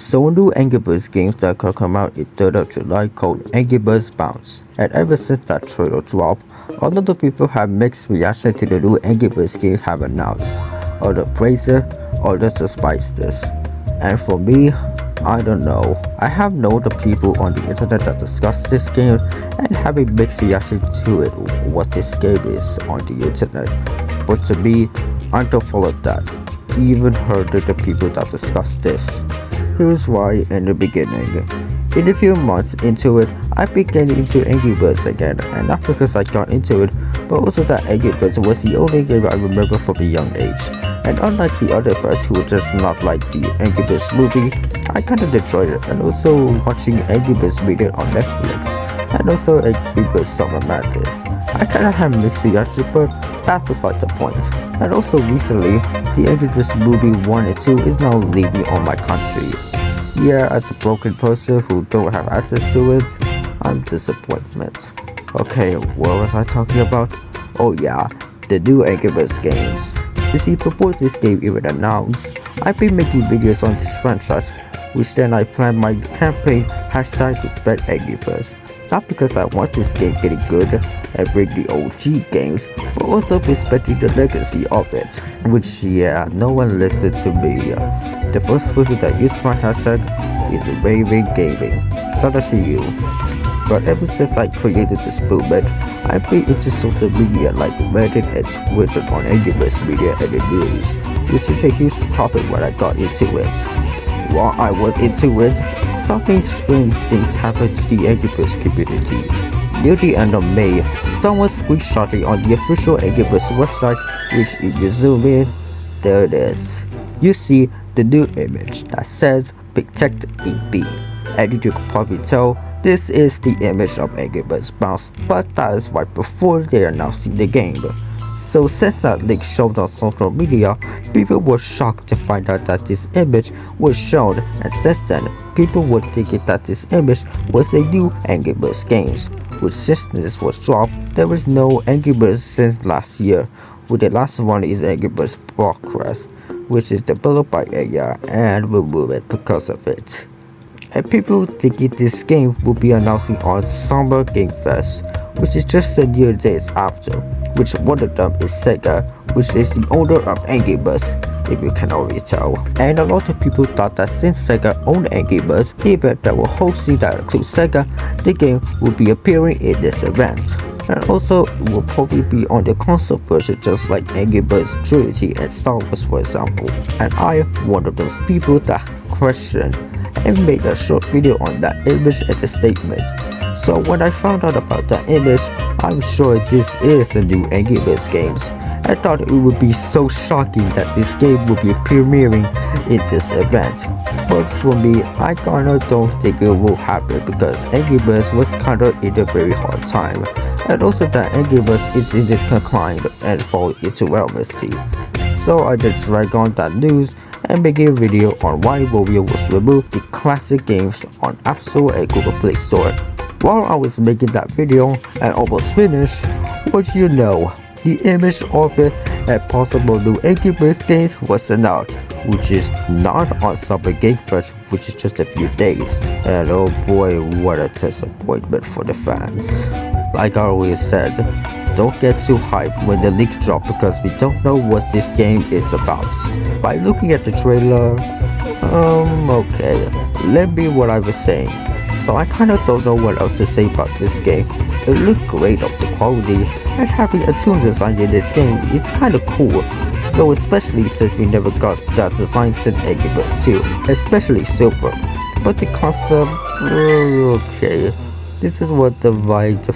So new Angry Birds games that could come out in 3rd of July called Angry Birds Bounce. And ever since that trailer dropped, a lot of people have mixed reaction to the new Angry Birds games have announced. Either praise it or just despise this. And for me, I don't know. I have known the people on the internet that discuss this game and have a mixed reaction to it, what this game is on the internet. But to me, I don't follow that. Even heard of the people that discuss this. Here's why in the beginning. In a few months into it, I began into Angry Birds again, and not because I got into it, but also that Angry Birds was the only game I remember from a young age. And unlike the other fans who just not like the Angry Birds movie, I kind of enjoyed it, and also watching Angry Birds video on Netflix, and also Angry Birds Summer Madness. I kind of have mixed reactions, but that's beside the point. And also recently, the Angry Birds movie 1 and 2 is now leaving on my country. Yeah, as a broken person who don't have access to it, I'm disappointed. Okay, what was I talking about? Oh yeah, the new Angry Birds games. You see, before this game even announced, I've been making videos on this franchise, which then I planned my campaign hashtag to spread Angry Birds. Not because I want this game getting good and bring the OG games, but also respecting the legacy of it. Which yeah, no one listened to me. The first person that used my hashtag is Raven Gaming. Shout out to you. But ever since I created this movement, I've been into social media like Reddit and Twitter on Angry Birds media and the news, which is a huge topic when I got into it. While I was into it, something strange things happened to the Angry Birds community. Near the end of May, someone screenshotted on the official Angry Birds website, which if you zoom in, there it is. You see the new image that says Protect AB. And you can probably tell this is the image of Angry Birds Bounce, but that is right before they announced the game. So since that link showed on social media, people were shocked to find out that this image was shown, and since then, people were thinking that this image was a new Angry Birds games. Which since this was dropped, there was no Angry Birds since last year, with the last one is Angry Birds Progress, which is developed by AI and removed it because of it. And people thinking this game will be announcing on Summer Game Fest, which is just a few days after, which one of them is Sega, which is the owner of Angry Birds, if you can already tell. And a lot of people thought that since Sega owned Angry Birds, the event that will hosting that includes Sega, the game will be appearing in this event. And also, it will probably be on the console version just like Angry Birds Trilogy and Star Wars for example. And I, one of those people that questioned and made a short video on that image and the statement. So when I found out about that image, I'm sure this is the new Angry Birds games. I thought it would be so shocking that this game would be premiering in this event. But for me, I kinda don't think it will happen because Angry Birds was kinda in a very hard time. And also that Angry Birds is in its decline and fall into relevancy. So I just drag on that news and make a video on why Rovio was removed the classic games on App Store and Google Play Store. While I was making that video and almost finished, what you know, the image of it and possible new Angry Birds games was announced, which is not on Summer Game Fest, which is just a few days. And oh boy, what a disappointment for the fans. Like I always said, don't get too hyped when the leak drops because we don't know what this game is about. By looking at the trailer, okay, let me what I was saying. So I kinda don't know what else to say about this game. It looked great of the quality, and having a toon design in this game is kinda cool. Though especially since we never got that design since Angry Birds 2, especially Silver. But the concept, okay. This is what the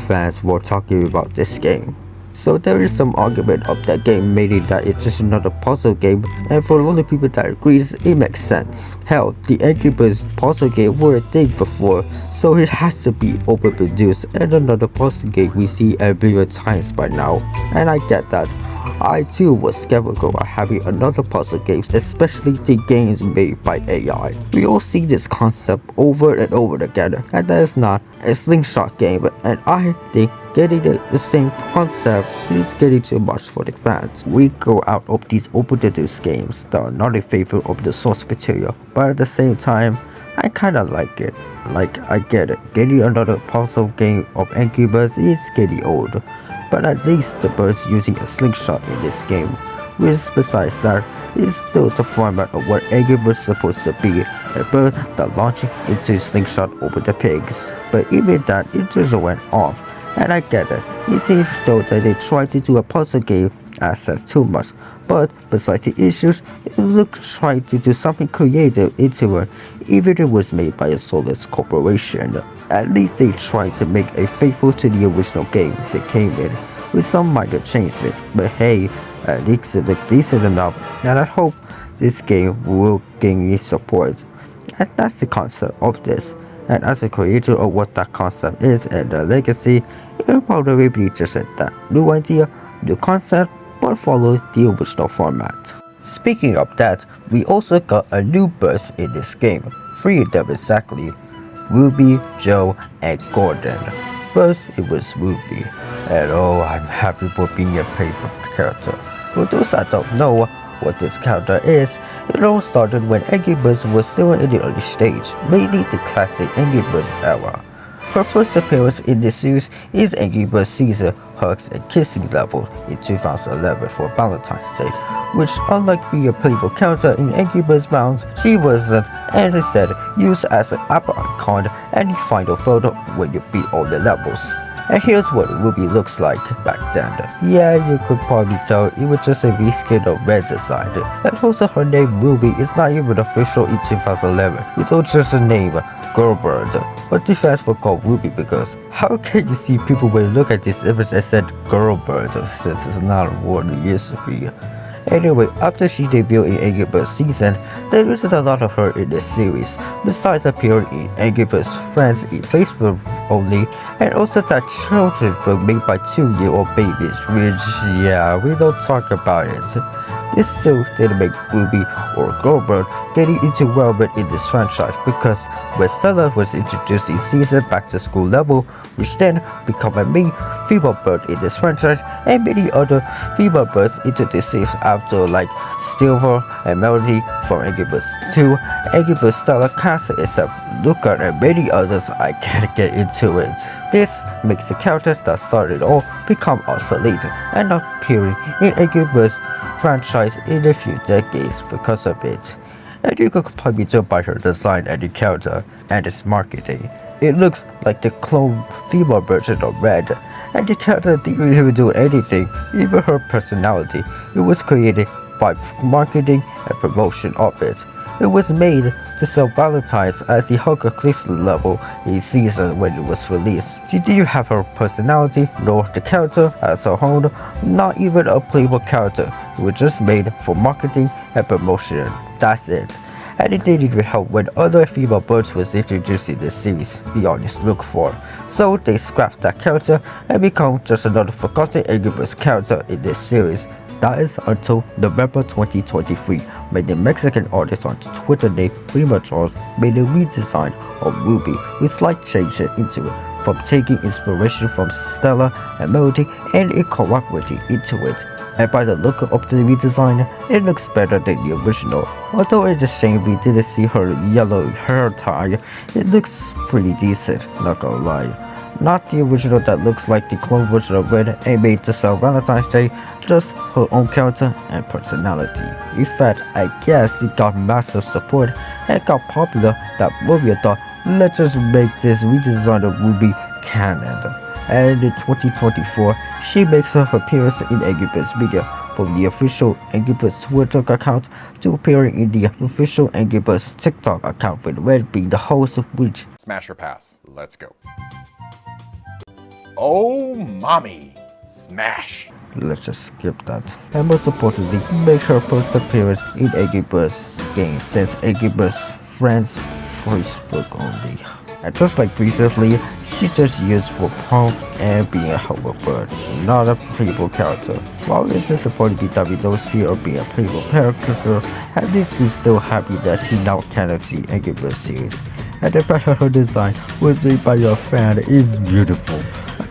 fans were talking about this game. So there is some argument of that game meaning that it's just another puzzle game, and for a lot of people that agrees, it makes sense. Hell, the Angry Birds puzzle game were a thing before, so it has to be overproduced and another puzzle game we see a billion times by now. And I get that. I too was skeptical of having another puzzle games, especially the games made by AI. We all see this concept over and over again, and that is not a slingshot game, and I think getting the same concept is getting too much for the fans. We go out of these open-to-use games that are not in favor of the source material, but at the same time, I kinda like it. Like, I get it. Getting another puzzle game of Angry Birds is getting old, but at least the birds using a slingshot in this game, which besides that, is still the format of what Angry Birds is supposed to be, a bird that launching into a slingshot over the pigs. But even that, it just went off, and I get it. It seems though that they tried to do a puzzle game access too much, but besides the issues, it looked tried to do something creative into it, even if it was made by a soulless corporation. At least they tried to make it faithful to the original game they came in, with some minor changes, but hey, at least it looked decent enough, and I hope this game will gain your support. And that's the concept of this. And as a creator of what that concept is and the legacy, it will probably be just that new idea, new concept, but follow the original format. Speaking of that, we also got a new burst in this game, 3 of them exactly, Ruby, Joe, and Gordon. First it was Ruby, and oh, I'm happy for being a paper character. For those that don't know what this character is, it all started when Angry Birds was still in the early stage, mainly the classic Angry Birds era. Her first appearance in this series is Angry Birds Caesar Hugs and Kissing level in 2011 for Valentine's Day, which unlike being a playable character in Angry Birds Bounds, she wasn't, and instead used as an Apple icon and the final photo when you beat all the levels. And here's what Ruby looks like back then. Yeah, you could probably tell it was just a reskin of Red design. And also her name Ruby is not even official in 2011. It's all just a name, Girlbird. But the fans were called Ruby because how can you see people when you look at this image and said Girlbird? This is not what it used to be. Anyway, after she debuted in Angry Birds season, there isn't a lot of her in this series, besides appearing in Angry Birds Friends in Facebook only, and also that children's book made by 2-year-old babies, which, yeah, we don't talk about it. This still didn't make Ruby or Girlbird getting into relevant in this franchise because when Stella was introduced in season back to school level, which then became a main female bird in this franchise, and many other female birds introduced after like Silver and Melody from Angry Birds 2, Angry Birds Stella cast except Luca and many others. I can't get into it. This makes the character that started all become obsolete and not appearing in Angry Birds franchise in a few decades because of it. And you could probably tell by her design and the character and its marketing. It looks like the clone female version of Red, and the character didn't even do anything, even her personality. It was created by marketing and promotion of it. It was made to sell Valentine's as the Hunger Clicks level in season when it was released. She didn't have her personality nor the character as a whole, not even a playable character. It was just made for marketing and promotion. That's it. And it didn't even help when other female birds was introduced in this series, be honest look for. So they scrapped that character and become just another forgotten Angry Birds character in this series. That is until November 2023, when the Mexican artist on Twitter named Prima Charles made a redesign of Ruby with slight changes into it, from taking inspiration from Stella and Melody and incorporating into it. And by the look of the redesign, it looks better than the original. Although it's a shame we didn't see her yellow hair tie, it looks pretty decent, not gonna lie. Not the original that looks like the clone version of Red and made to sell Valentine's Day, just her own character and personality. In fact, I guess it got massive support and got popular that Maria thought, let's just make this redesign of Ruby canon. And in 2024, she makes her appearance in Angry Birds Media, from the official Angry Birds Twitter account to appearing in the official Angry Birds TikTok account, with Red being the host of which. Smash or pass. Let's go. Oh, mommy. Smash. Let's just skip that. And most importantly, make her first appearance in Angry Birds game since Angry Birds Friends Facebook only. And just like previously, she just used for pump and being a hoverbird, not a playable character. While it's disappointing that we don't see her being a playable character, at least we're still happy that she now can see Angry Birds series. And the fact that her design was made by your fan is beautiful.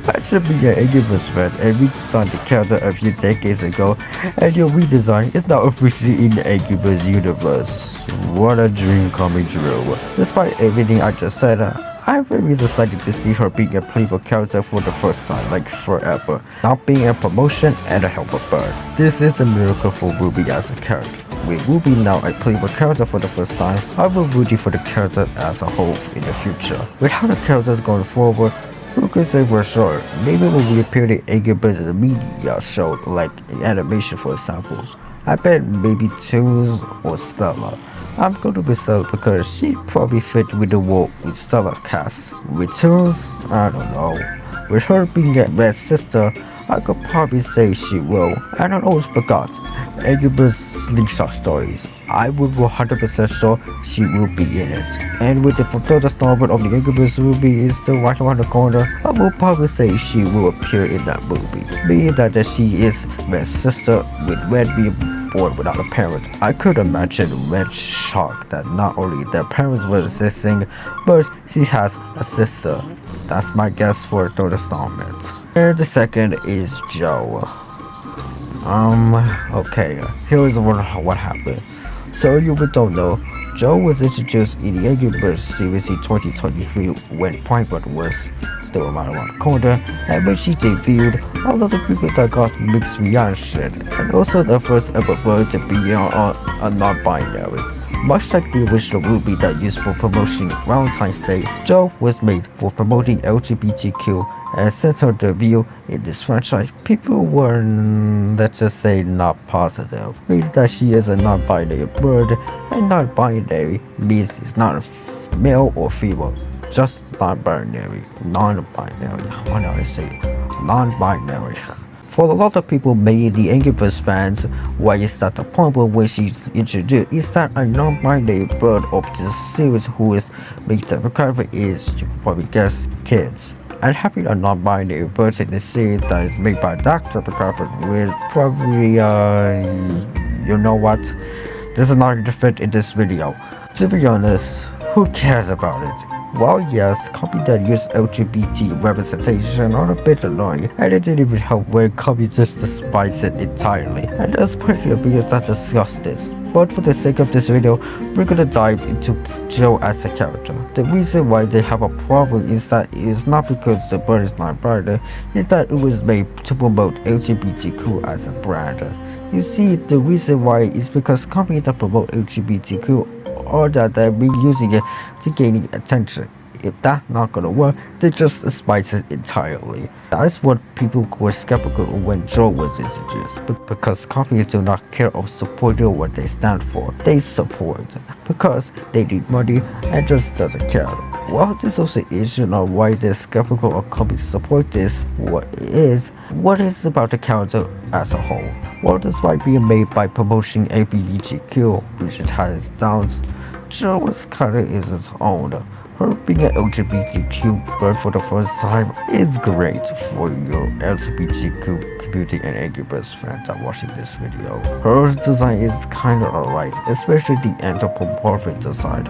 I should be an Angry Birds fan and redesigned the character a few decades ago, and your redesign is now officially in the Angry Birds universe. What a dream coming true. Despite everything I just said, I'm very excited to see her being a playable character for the first time, like forever, not being a promotion and a helper bird. This is a miracle for Ruby as a character. With Ruby now a playable character for the first time, I will rooting for the character as a whole in the future. With how the characters going forward, who can say for sure? Maybe when we appear in Angry Birds in the media show, like in animation for example. I bet maybe Toons or Stella. I'm going to be Stella because she probably fit with the role with Stella cast. With Toons, I don't know. With her being a bad sister, I could probably say she will. And I always forgot. Angry Birds Slingshot Stories. I would 100% sure she will be in it. And with the further installment of the Angry Birds movie is still right around the corner, I will probably say she will appear in that movie. Being that she is Red's sister, with Red being born without a parent, I could imagine Red's shock that not only their parents were existing, but she has a sister. That's my guess for the third installment. And the second is Joe. Okay, here's what happened. So you don't know, Joe was introduced in the Angry Birds series in 2023 when Private was still right around the corner, and when she debuted, a lot of people that got mixed reaction, and also the first ever bird to be on a non-binary. Much like the original movie that used for promoting Valentine's Day, Joe was made for promoting LGBTQ, and since her debut in this franchise, people were, let's just say, not positive. Means that she is a non-binary bird, and non-binary means it's not male or female, just non-binary. Non-binary, how do I say it? Non-binary. For a lot of people, mainly the Angry Birds fans, why is that the problem when she's introduced is that a non-binary bird of this series who is makes the recovery is, you can probably guess, kids. And having a non-binary bird in the series that is made by Dr. Recovery will probably, you know what? This is not going to fit in this video. To be honest, who cares about it? Well, yes, copies that use LGBT representation are a bit annoying, and it didn't even help when copies just despise it entirely, and there's plenty of videos that discuss this. But for the sake of this video, we're gonna dive into Joe as a character. The reason why they have a problem is that it is not because the bird is not binary, it's that it was made to promote LGBTQ as a brand. You see, the reason why is because companies that promote LGBTQ or that they've been using it to gaining attention. If that's not gonna work, they just despise it entirely. That's what people were skeptical when Joe was introduced. Because companies do not care of supporting what they stand for. They support because they need money and just doesn't care. Well, this also is why they're skeptical of companies support this. What is about the character as a whole? Well, despite being made by promoting LGBTQ, which it has downs, Joe's character is its own. Her being an LGBTQ bird for the first time is great for your LGBTQ community and Angry Birds fans that are watching this video. Her design is kinda alright, especially the anthropomorphic design.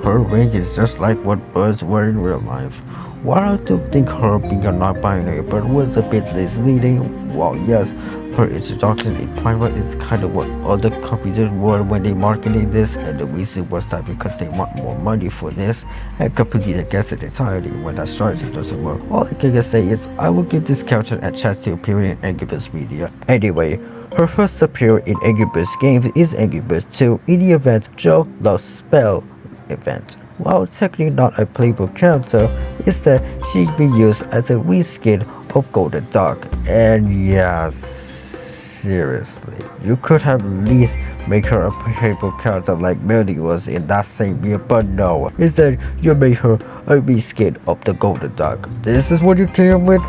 Her wing is just like what birds were in real life. While I do think her being a non-binary bird was a bit misleading, well yes, her introduction in private is kind of what other companies were when they marketed this, and the reason was that because they want more money for this, and completely against it entirely when that strategy doesn't work. All I can say is I will give this character a chance to appear in Angry Birds media. Anyway, her first appearance in Angry Birds games is Angry Birds 2 in the event Joe Loves Spell event. While technically not a playable character, instead she'd be used as a reskin of Golden Duck. And yes, seriously, you could have at least make her a playable character like Melody was in that same year, but no. Instead, you made her a reskin of the Golden Duck. This is what you came with?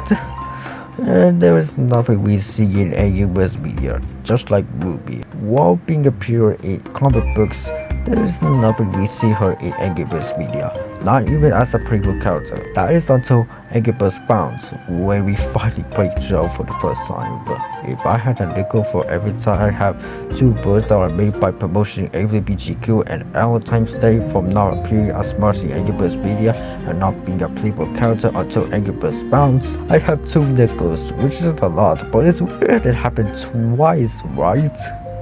And there is nothing we see in Angry Birds media, just like Ruby. While being appeared in comic books, There is nothing we see her in Angry Birds media, not even as a playable character. That is until Angry Birds Bounce, when we finally played Joe for the first time. But if I had a nickel for every time I have two birds that are made by promotion AVBGQ and Valentine's Day from not appearing as much in Angry Birds media and not being a playable character until Angry Birds Bounce, I have two nickels, which is a lot, but it's weird it happened twice, right?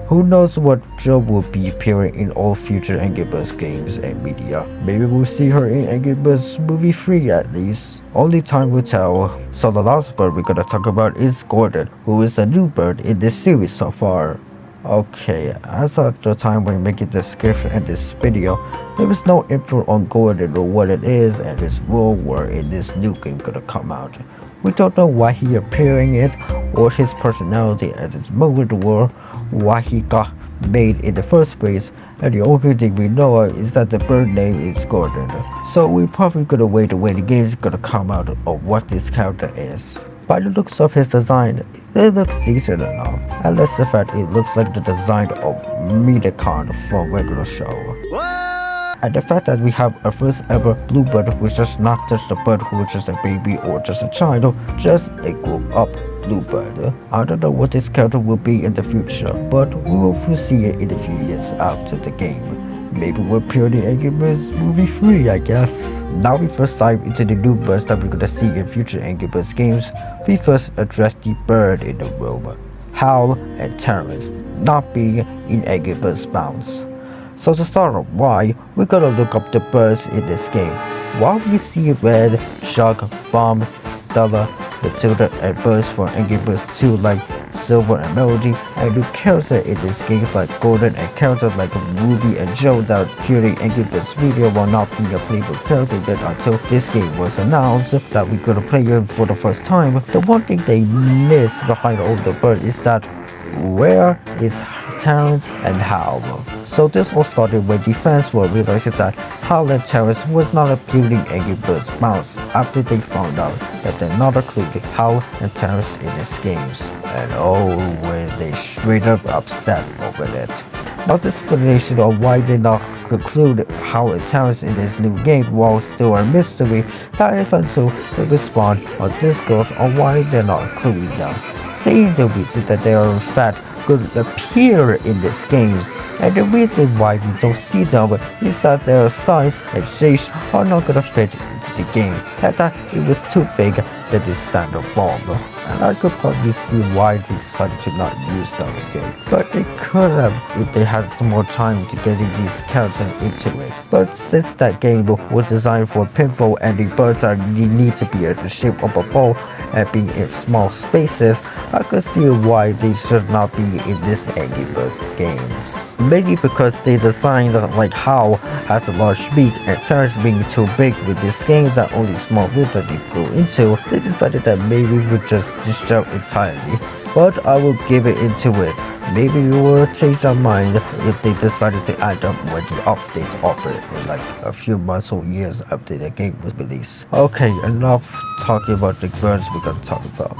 Who knows what Joe will be appearing in all future Angry Birds games and media. Maybe we'll see her in Angry Birds Movie 3 at least. Only time will tell. So the last bird we're gonna talk about is Gordon, who is a new bird in this series so far. Okay, as of the time when making this script and this video, there is no info on Gordon or what it is and his role were in this new game gonna come out. We don't know why he appearing it or his personality at this moment or why he got made in the first place, and the only thing we know is that the bird name is Gordon. So we're probably gonna wait when the game is gonna come out of what this character is. By the looks of his design, it looks decent enough, unless the fact it looks like the design of Medicon from regular show. And the fact that we have a first ever bluebird who is just not just a bird who is just a baby or just a child, just a grown up bluebird. I don't know what this character will be in the future, but we will see it in a few years after the game. Maybe we'll appear in Angry Birds Movie 3, I guess. Now we first dive into the new birds that we're gonna see in future Angry Birds games. We first address the bird in the room, Hal and Terrence, not being in Angry Birds Bounce. So to start off why, we're gonna look up the birds in this game. While we see Red, Chuck, Bomb, Stella, Matilda, and birds from Angry Birds 2 like Silver and Melody, and new characters in this game like Gordon and characters like Ruby and Joe that appeared in Angry Birds video while not being a playable character yet until this game was announced that we're gonna play it for the first time. The one thing they miss behind all the birds is that where is Terrence and Hal? So this all started when the fans were realizing that Hal and Terrence was not appearing in Angry Birds Bounce after they found out that they're not including Hal and Terrence in these games. And oh, when they straight up upset over it. Now the explanation of why they not conclude Hal and Terrence in this new game was still a mystery. That is until they respond on Discord on why they're not including them, saying the reason that they are in fact going to appear in these games, and the reason why we don't see them is that their size and shapes are not going to fit into the game, and that it was too big than the standard bomb. And I could probably see why they decided to not use them again, but they could have if they had more time to getting these characters into it. But since that game was designed for pinball and the birds need to be in the shape of a ball and being in small spaces, I could see why they should not be in this Angry Birds games. Maybe because they designed like Hal has a large beak and Terrence being too big with this game that only small water they go into, they decided that maybe we would just discount entirely. But I will give it into it. Maybe we will change our mind if they decided to add them when the updates offered in like a few months or years after the game was released. Okay, enough talking about the birds we're gonna talk about.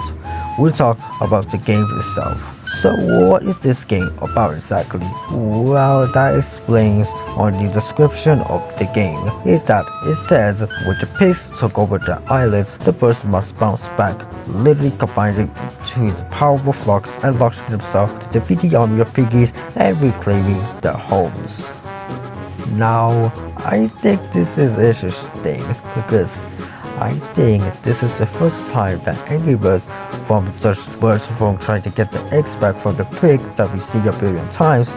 We'll talk about the game itself. So what is this game about exactly? Well, that explains on the description of the game is that it says when the pigs took over the islands, the birds must bounce back, literally combining into the powerful flocks and launching themselves to defeat the army of piggies and reclaiming their homes. Now, I think this is interesting because I think this is the first time that Angry Birds from such birds from trying to get the eggs back from the pigs that we see a billion times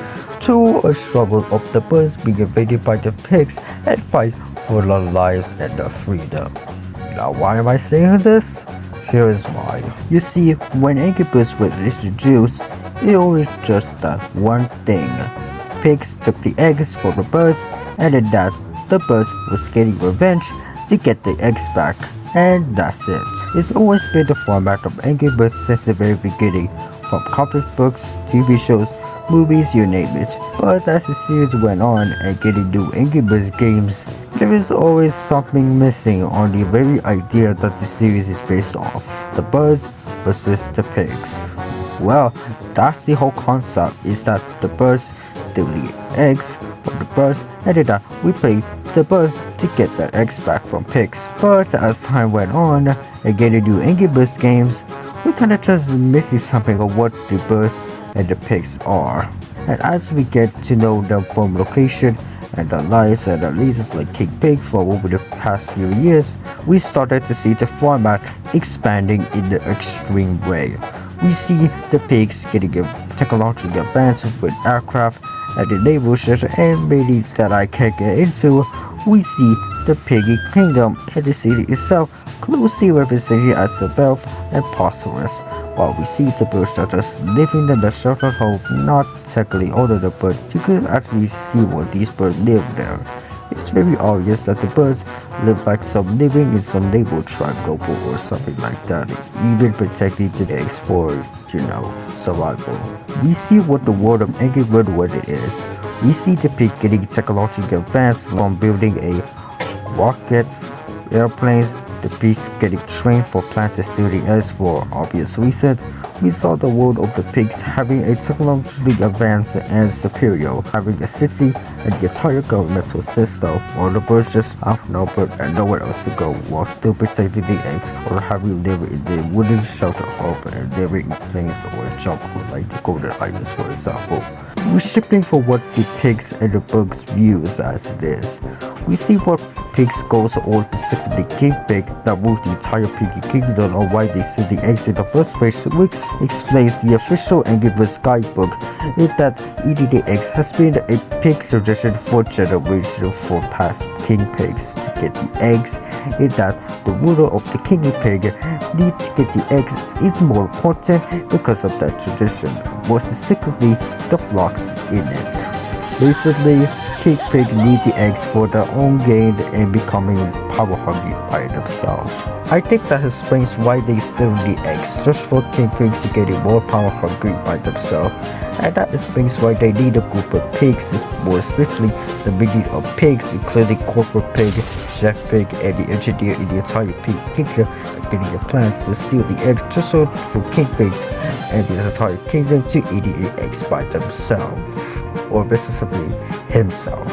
to a struggle of the birds being invaded by the pigs and fight for their lives and their freedom. Now why am I saying this? Here is why. You see, when Angry Birds was introduced, it was just that one thing. Pigs took the eggs from the birds and in that the birds was getting revenge to get the eggs back, and that's it. It's always been the format of Angry Birds since the very beginning, from comic books, TV shows, movies, you name it. But as the series went on and getting new Angry Birds games, there is always something missing on the very idea that the series is based off. The birds versus the pigs. Well, that's the whole concept, is that the birds still lay eggs, for the birds, and then we play the bird to get their eggs back from pigs. But as time went on and getting new Angry Birds games, we kinda just missing something of what the birds and the pigs are. And as we get to know them from location and their lives and their leaders like King Pig for over the past few years, we started to see the format expanding in the extreme way. We see the pigs getting technological advances with aircraft and the naval ships and many that I can't get into. We see the piggy kingdom and the city itself closely represented as the Belf and Phosphorus, while we see the bird shelters living in the shelter home, not technically audited, but you could actually see what these birds live there. It's very obvious that the birds live like some living in some naval tribe global or something like that, even protecting the eggs for, survival. We see what the world of Angry Bird what it is. We see the pig getting technological advance from building a rockets, airplanes, the pigs getting trained for planting stealing eggs for obvious reasons. We saw the world of the pigs having a technologically advanced and superior, having a city and the entire governmental system, while the birds just outnumbered and nowhere else to go, while still protecting the eggs or having lived in the wooden shelter home and living in plains or jungle like the Golden Islands, for example. We're shifting for what the pigs and the bugs views as it is. We see what pigs goes on specifically King Pig that moved the entire piggy kingdom on why they sent the eggs in the first place, which explains the official Angry Birds guidebook is that eating the eggs has been a pig tradition for generations for past king pigs. To get the eggs is that the ruler of the king pig needs to get the eggs is more important because of that tradition, more specifically the flocks in it. Basically, King Pig need the eggs for their own gain and becoming power hungry by themselves. I think that explains why they still need eggs, just for King Pig to get more power hungry by themselves. And that explains why they need a group of pigs, more especially the meaning of pigs, including corporate pig, chef pig, and the engineer in the entire pig kingdom, getting a plan to steal the eggs just so for King Pig and the entire kingdom to eat the eggs by themselves, or specifically himself.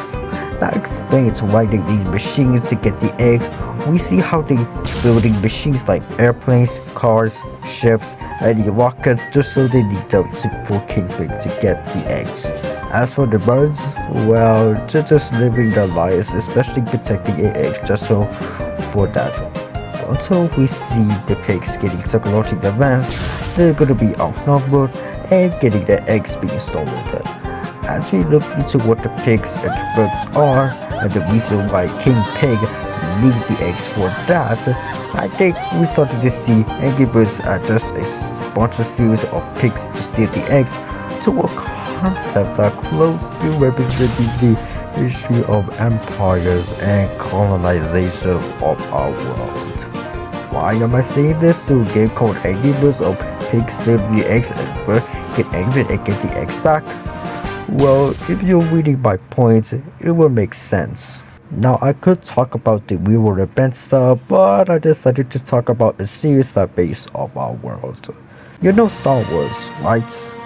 That explains why they need machines to get the eggs. We see how they building machines like airplanes, cars, ships, and the rockets just so they need them for King Pig to get the eggs. As for the birds, well, they're just living their lives, especially protecting the eggs just so for that. Until we see the pigs getting technologically advanced, they're gonna be outnumbered and getting their eggs being stolen. As we look into what the pigs and the birds are and the reason why King Pig need the eggs for that, I think we started to see Angry Birds as just a bunch of series of pigs to steal the eggs to a concept that closely representing the history of empires and colonization of our world. Why am I saying this? To a game called Angry Birds of pigs steal the eggs and birds get angry and get the eggs back? Well, if you're reading my points, it will make sense. Now, I could talk about the real world event stuff, but I decided to talk about a series that's based off our world. You know Star Wars, right?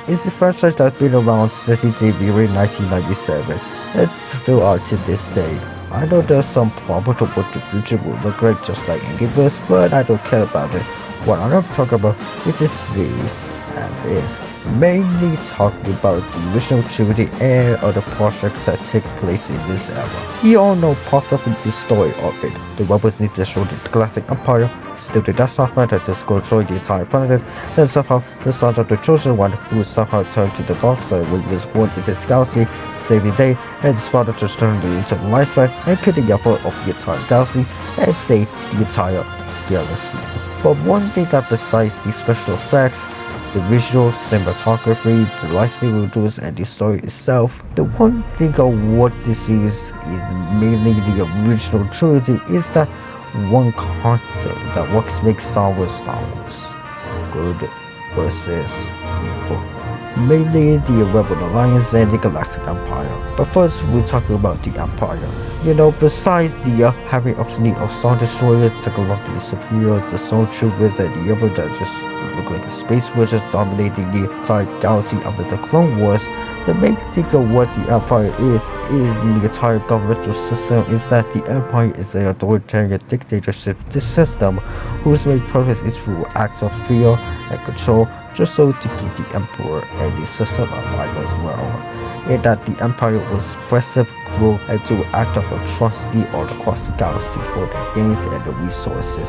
It's a franchise that's been around since its debut in 1997. It's still out to this day. I know there's some problem to what the future will look like just like Angry Birds, but I don't care about it. What I'm going to talk about is this series as is, mainly talking about the original trilogy and other projects that take place in this era. You all know parts of the story of it. The rebels need to destroy the Galactic Empire, steal the Death Star planet to destroy the entire planet, then somehow the son of the chosen one who will somehow turn to the dark side when he was born in this galaxy, save the day, and his father just turned into the light side and kill the effort of the entire galaxy and save the entire galaxy. But one thing that besides the special effects, the visual cinematography, the lightsaber duels, and the story itself, the one thing of what this series is mainly the original trilogy is that one concept that works makes Star Wars good versus evil. Mainly the Rebel Alliance and the Galactic Empire. But first we're talking about the Empire. You know, besides the having a fleet of Star Destroyers, technologically superior, the Stormtroopers and the other that just look like a space wizard dominating the entire galaxy after the Clone Wars, The main thing of what the empire is in the entire governmental system is that the empire is an authoritarian dictatorship system whose main purpose is through acts of fear and control just so to keep the emperor and the system alive as well. In that the empire was oppressive, cruel, and to act of atrocity all across the galaxy for the gains and the resources,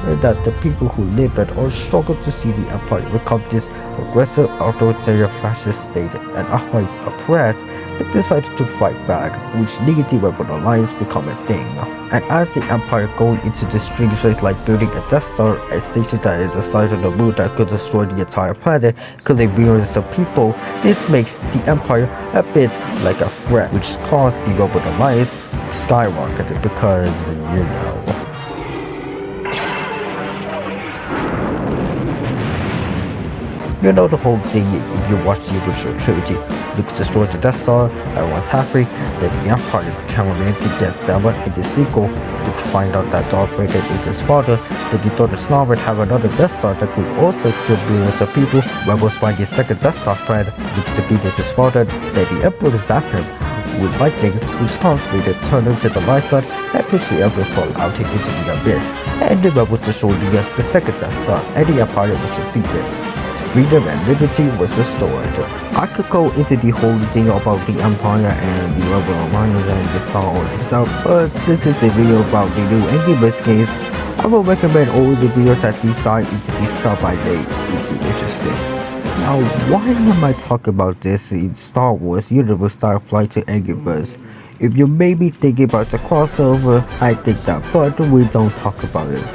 and that the people who live in or struggle to see the empire become this aggressive authoritarian fascist state and otherwise oppressed, they decided to fight back, which lead the Rebel Alliance become a thing. And as the empire going into the strange place like building a Death Star, a station that is the size of the moon that could destroy the entire planet, killing billions of people, this makes the empire a bit like a threat, which caused the Rebel Alliance skyrocketed because, you know. You know the whole thing if you watch the original trilogy. Luke destroyed the Death Star, everyone's happy, then the Empire came in to get them in the sequel. Luke find out that Darth Vader is his father, then he thought the Star would have another Death Star that could also kill billions of people. Rebels find the second Death Star plan, Luke defeated his father, then the Emperor zapped him with lightning, which caused Vader to turn into the light side and push the Emperor fall out into the abyss. And the Rebels destroyed the second Death Star, and the Empire was defeated. Freedom and liberty was restored. I could go into the whole thing about the Empire and the Rebel Alliance and the Star Wars itself, but since it's a video about the new Angry Birds games, I will recommend all the videos that these dive into the stuff I made if you're interested. Now, why am I talking about this in Star Wars universe that apply to Angry Birds? If you may be thinking about the crossover, I think that, but we don't talk about it.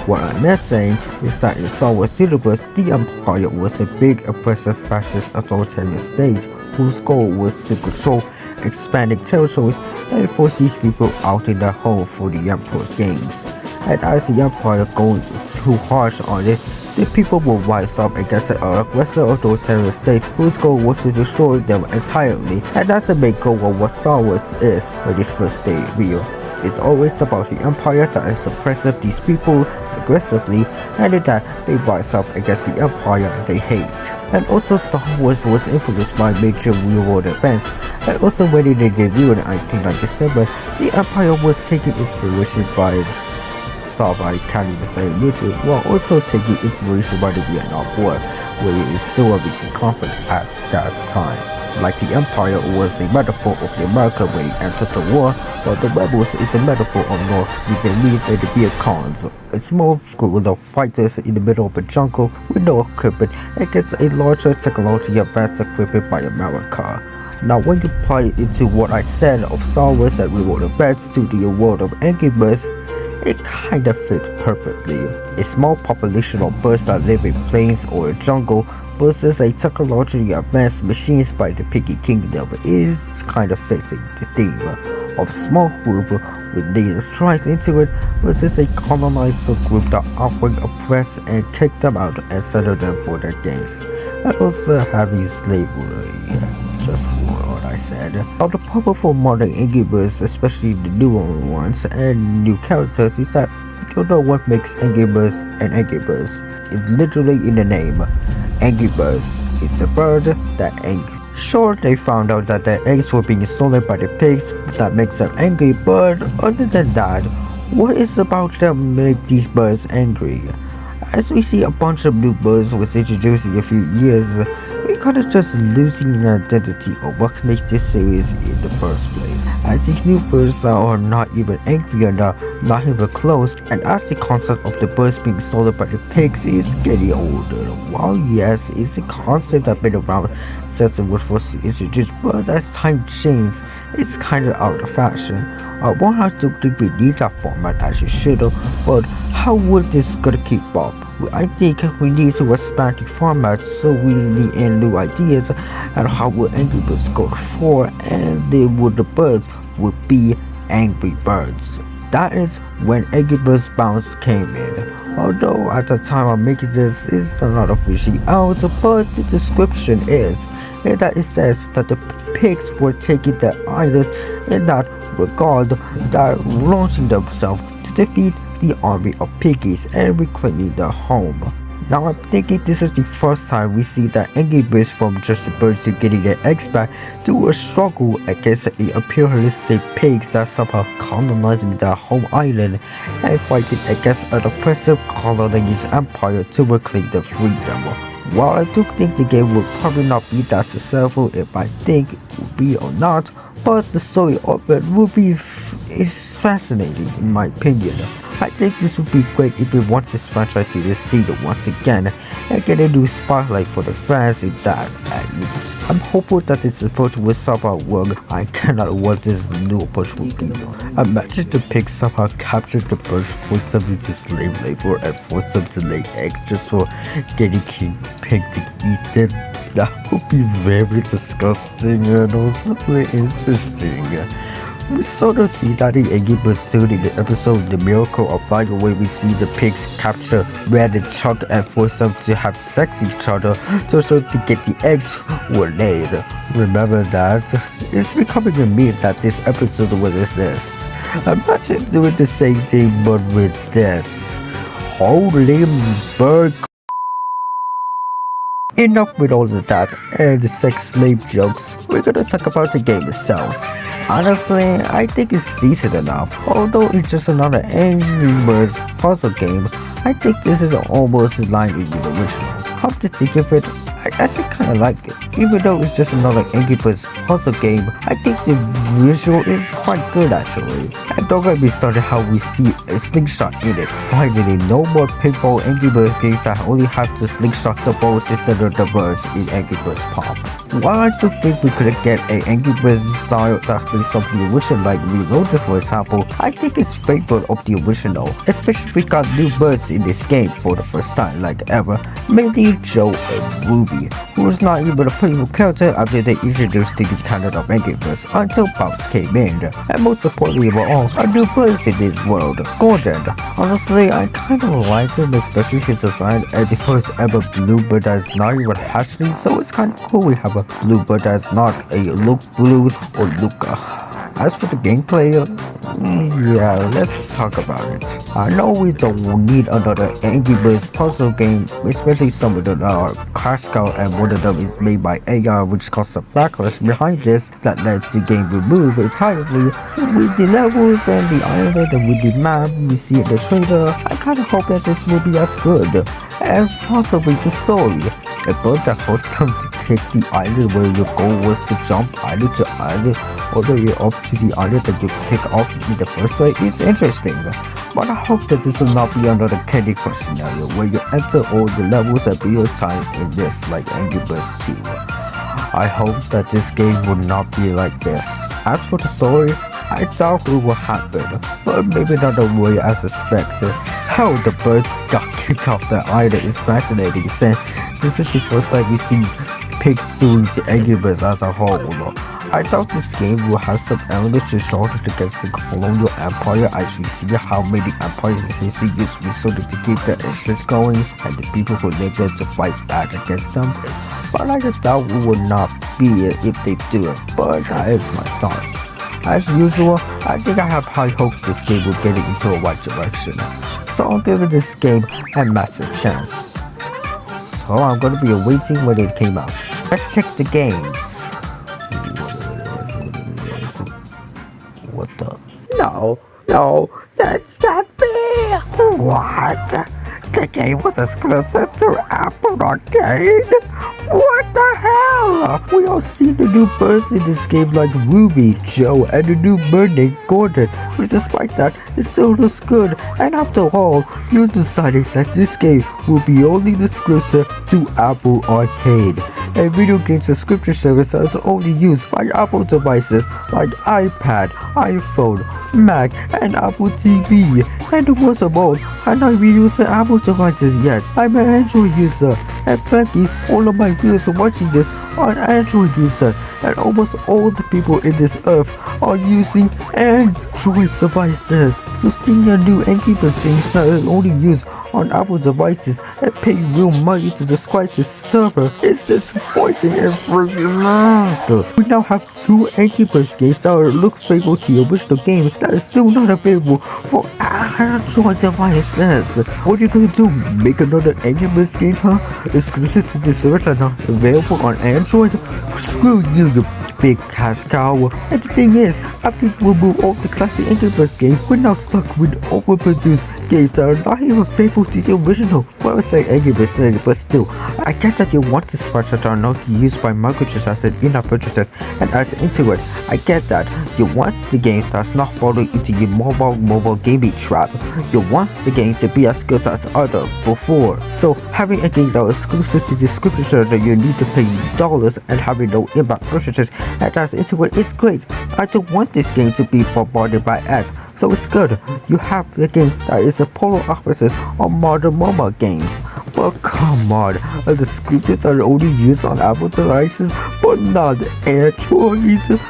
What I'm not saying is that in Star Wars universe, the Empire was a big oppressive fascist authoritarian state whose goal was to control expanding territories and force these people out in their home for the Emperor games. And as the Empire going too harsh on it, the people will rise up against an aggressive authoritarian state whose goal was to destroy them entirely. And that's the main goal of what Star Wars is when it first stayed real. It's always about the Empire that is oppressive these people aggressively, and that they rise up against the Empire they hate. And also Star Wars was influenced by major real-world events, and also when they debuted in 1997, the Empire was taking inspiration by stuff I can't even say on YouTube, while also taking inspiration by the Vietnam War, where it is still a recent conflict at that time. Like the Empire was a metaphor of the America when it entered the war, while the Rebels is a metaphor of North Vietnamese and the Viet Congs. A small group of fighters in the middle of a jungle with no equipment against a larger technology advanced equipment by America. Now when you apply it into what I said of Star Wars and real-world events to the world of Angry Birds, it kinda fits perfectly. A small population of birds that live in plains or a jungle versus a technologically advanced machines by the Piggy Kingdom is kinda fitting the theme of small group with native tribes into it versus a colonized group that outright oppress and kick them out and settle them for their gains. And also having slavery, just for what I said. Now the problem for modern Angry Birds, especially the newer ones and new characters, is that you don't know what makes Angry Birds an Angry Birds. It's literally in the name. Angry Birds is a bird that angry. Sure, they found out that their eggs were being stolen by the pigs, that makes them angry, but other than that, what is about them make these birds angry? As we see a bunch of new birds was introduced in a few years, we kinda just losing an identity of what makes this series in the first place. As these new birds are not even angry enough, not even close, and as the concept of the birds being stolen by the pigs is getting older. While yes, it's a concept that's been around since it was first introduced, but as time changes, it's kinda out of fashion. One has to think we need that format as it should, but how would this gonna keep up? I think we need to expand the format so we need in new ideas and how would Angry Birds go for, and then would the birds would be Angry Birds. That is when Angry Birds Bounce came in. Although at the time I'm making this, it's not officially out, but the description is, and that it says that the pigs were taking their idols in that regard, that launching themselves to defeat the army of piggies and reclaiming their home. Now I'm thinking this is the first time we see the Angry Birds from just the birds to getting their eggs back to a struggle against the imperialistic pigs that somehow colonizing their home island and fighting against an oppressive colonies empire to reclaim their freedom. While I do think the game will probably not be that successful, if I think it will be or not, but the story of it will be is fascinating in my opinion. I think this would be great if we want this franchise to succeed once again and get a new spotlight for the fans in that at least. I'm hopeful that this approach will somehow work. I cannot know what this new approach will be. Imagine the pigs somehow captured the birds, force them into slave labor and force them to lay eggs just for getting king pig to eat them. That would be very disgusting and also very interesting. We sort of see that in Angry Birds soon in the episode The Miracle of Life, where we see the pigs capture Red and Chuck and force them to have sex with each other just so to get the eggs were laid. Remember that? It's becoming a meme that this episode was this. Imagine doing the same thing but with this. Holy bird. Enough with all of that and the sex slave jokes. We're gonna talk about the game itself. Honestly, I think it's decent enough. Although it's just another Angry Birds puzzle game, I think this is almost in line with the original. Come to think of it, I actually kinda like it. Even though it's just another Angry Birds puzzle game, I think the visual is quite good actually. And don't get me started how we see a slingshot in it. Finally, no more pinball Angry Birds games that only have to slingshot the balls instead of the birds in Angry Birds Pop. While I do think we could get an Angry Birds style that plays something original like Reloaded for example, I think it's faithful of the original, especially if we got new birds in this game for the first time like ever, mainly Joe and Ruby, who was not even a playable character after they introduced the canon of Angry Birds until Bounce came in, and most importantly of all, a new birds in this world, Gordon. Honestly, I kinda like him, especially his design and the first ever bluebird that is not even hatchling, so it's kinda cool we have a bluebird that's not a Luke Blue or Luca. As for the gameplay, yeah, let's talk about it. I know we don't need another Angry Birds puzzle game, especially some of them are Crash Out and one of them is made by AI, which caused a backlash behind this that led the game removed entirely. With the levels and the island and with the map we see in the trailer, I kinda hope that this will be as good, and possibly the story. A bird that forced them to take the island where your goal was to jump island to island all the way up to the island that you take off in the first place is interesting. But I hope that this will not be another Candy Crush scenario where you enter all the levels at real time in this like Angry Birds 2. I hope that this game will not be like this. As for the story, I doubt it will happen, but maybe not the way as expected. How the birds got kicked off the island is fascinating since this is the first time we see pigs doing the Angry Birds as a whole. I thought this game will have some elements to show it against the colonial empire as we see how many empires in history used resources to keep their interests going and the people who live there to fight back against them. But I just doubt it will not be it if they do it, but that is my thoughts. As usual, I think I have high hopes this game will get it into a right direction. So I'll give this game a massive chance. So I'm gonna be awaiting when it came out. Let's check the games. What the? No, that's not me! What? The game was exclusive to Apple Arcade? What the hell? We all see the new birds in this game like Ruby, Joe, and the new bird named Gordon, but despite that, it still looks good, and after all, you decided that this game will be only exclusive to Apple Arcade, a video game subscription service that is only used by Apple devices like iPad, iPhone, Mac, and Apple TV. And most of all, I'm not even using Apple devices yet. I'm an Android user, and frankly, all of my viewers watching this are Android users, and almost all the people in this earth are using Android devices. So seeing a new Angry Birds game that is only used on Apple devices and pay real money to subscribe to server. It's disappointing and freaking loud. We now have 2 Angry Birds games that look faithful to the original game that is still not available for Android devices. What are you gonna do? Make another Angry Birds game, huh? Exclusive to the servers are not available on Android? Screw you big cash cow. And the thing is, after we remove all the classic Angry Birds games, we're now stuck with overproduced games that are not even faithful to the original. Well, I say Angry Birds, but still, I get that you want the sprites that are not used by microtransactions in-app purchases and adds into it. I get that. You want the game that's not falling into your mobile gaming trap. You want the game to be as good as other before. So having a game that is exclusive to the subscription service that you need to pay dollars and having no in-app purchases and that's into it, it's great. I don't want this game to be bombarded by ads, so it's good. You have the game that is the polar opposite of modern mobile games. But come on, the exclusives are only used on Apple devices, but not Android.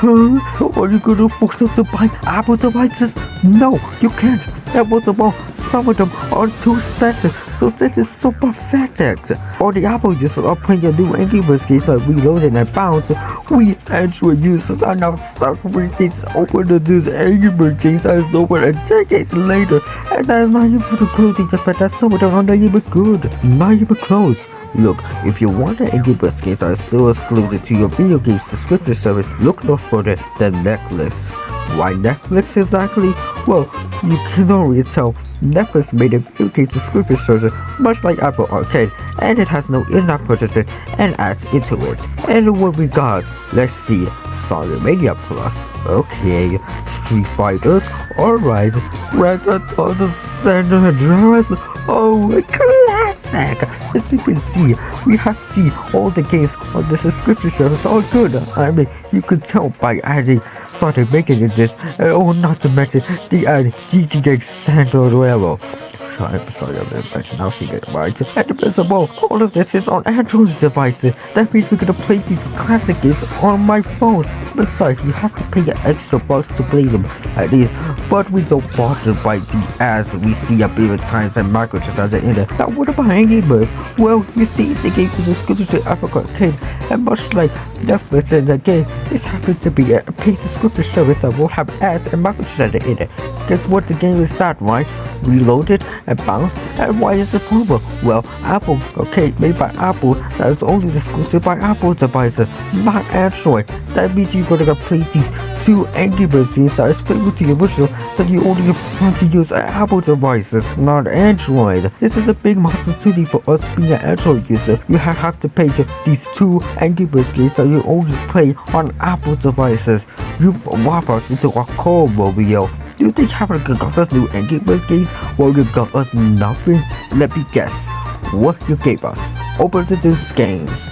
Are you gonna force us to buy Apple devices? No, you can't. And most of all, some of them are too expensive, so this is so pathetic. All the Apple users are playing the new Angry Birds games like Reloaded and Bounce. We Android users are now stuck with this overproduced Angry Birds games that is over a decade later, and that is not even including the fact that some of them are not even good, not even close. Look, if you want the Angry Birds games that are still exclusive to your video game subscription service, look no further than Netflix. Why Netflix exactly? Well, you can already tell Netflix made a video game subscription service much like Apple Arcade, and it has no in-app purchases and adds into it. And what we got? Let's see. Sonic Mania Plus. Okay. Street Fighters. Alright. Grand Theft Auto San Andreas. Oh, a classic! As you can see, we have seen all the games on the subscription service are good. I mean, you could tell by adding Sonic making in this, and not to mention the added GTA San Andreas. Sorry, I'm gonna mention how she get right. And the best of all of this is on Android devices. That means we're gonna play these classic games on my phone. Besides, you have to pay an extra bucks to play them, at least. But we don't bother by the ads we see a billion times and microtransactions in it. Now, what about Angry Birds? Well, you see, the game is exclusive to Africa Arcade, and much like Netflix in the game, this happens to be a paid subscription service that won't have ads and microtransactions in it. Guess what the game is that, right? Reloaded and Bounce. And why is it problem? Well, Apple Arcade made by Apple that is only exclusive by Apple devices, not Android. That means you're gonna play these 2 Angry Birds games that is faithful to the original that you only plan to use Apple devices, not Android. This is a big opportunity for us being an Android user. You have to pay these 2 Angry Birds games that you only play on Apple devices. You've walked us into a cold mobile. Do you think having got us new Angry Birds games while you got us nothing? Let me guess. What you gave us over to these games.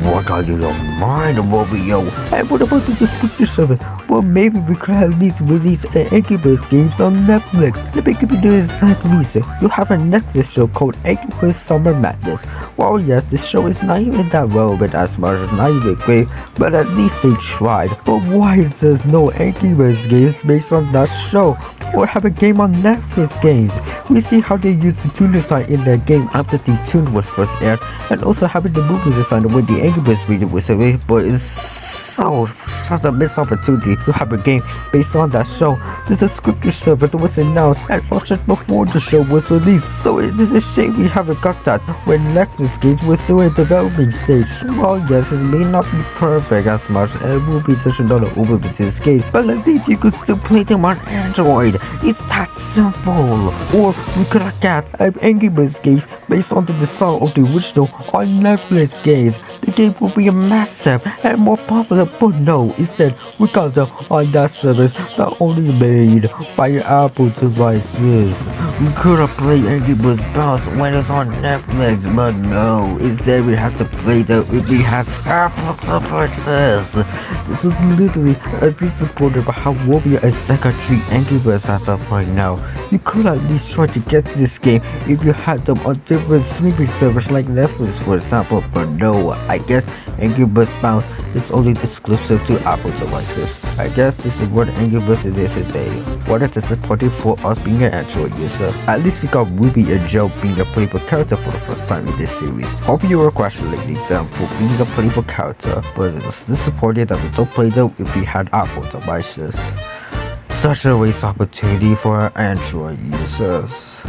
What are you your mind, Romeo? And what about the subscription service? Well, maybe we could at least release Angry Birds games on Netflix. Let me give you the exact reason. You have a Netflix show called Angry Birds Summer Madness. Well, yes, the show is not even that relevant as much as not even great, but at least they tried. But why is there no Angry Birds games based on that show? Or have a game on Netflix games? We see how they used the tune design in their game after the tune was first aired, and also having the movie design when the Angry Birds video was released, but it's such a missed opportunity to have a game based on that show. The subscription service was announced and launched before the show was released, so it is a shame we haven't got that when Netflix games were still in developing stage. Well, yes, it may not be perfect as much, and it will be such another overproduced game, but at least you could still play them on Android. It's that simple. Or we could have got Angry Birds games based on the design of the original on Netflix games. The game will be massive and more popular, but no, instead we got them on that service that only made by Apple devices. We could have played Angry Birds Bounce when it's on Netflix, but no, instead we have to play them if we have Apple devices. This is literally disappointed by how Warrior and Sega treat Angry Birds as of right now. You could at least try to get this game if you had them on different streaming services like Netflix, for example, but no, I guess Angry Birds Bounce is only exclusive to Apple devices. I guess this is what Angry Birds is today. what a disappointing for us being an Android user. At least we got Ruby and Joe being a playable character for the first time in this series. Hope you were congratulating them for being a playable character, but it was disappointing that we don't play them if we had Apple devices. Such a waste opportunity for our Android users.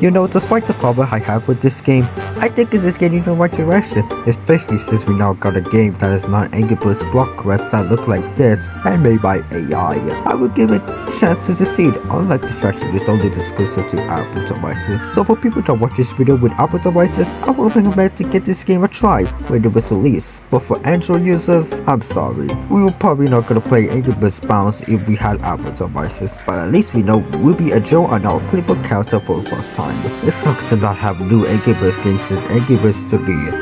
You know, despite the problem I have with this game, I think it is getting in the right direction, especially since we now got a game that is not Angry Birds block quests that look like this and made by AI. I would give it a chance to succeed, unlike the fact that it's only exclusive to Apple devices. So for people that watch this video with Apple devices, I would recommend to get this game a try when it was released. But for Android users, I'm sorry. We were probably not gonna play Angry Birds Bounce if we had Apple devices, but at least we know Ruby and Joe are now a playable character for the first time. It sucks to not have new Angry Birds games since Angry Birds 3,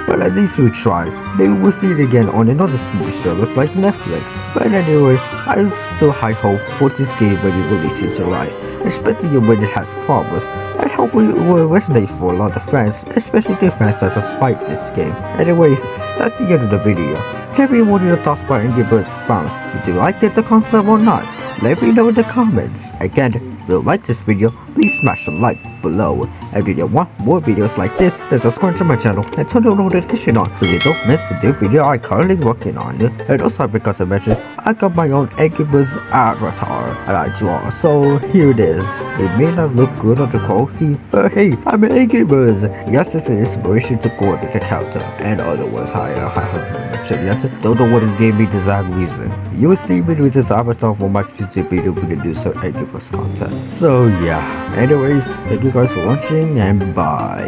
but at least we tried. Maybe we'll see it again on another streaming service like Netflix. But anyway, I still high hope for this game when it releases alright, especially when it has problems. I hope it will resonate for a lot of fans, especially the fans that despise this game. Anyway, that's the end of the video. Tell me what your thoughts about Angry Birds Bounce. Did you like the concept or not? Let me know in the comments. Again, if you like this video, please smash a like below. And if you want more videos like this, then subscribe to my channel and turn the notification on so you don't miss the new video I'm currently working on. And also I forgot to mention, I got my own Angry Birds avatar and I draw, so here it is. It may not look good on the quality, but hey, I'm an Angry Birds. Yes, it's an inspiration to go into the character. And otherwise, I haven't mentioned yet. Don't know what it gave me the exact reason. You will see me with this avatar for my future video with the new Angry Birds content. So yeah, anyways, thank you guys for watching and bye.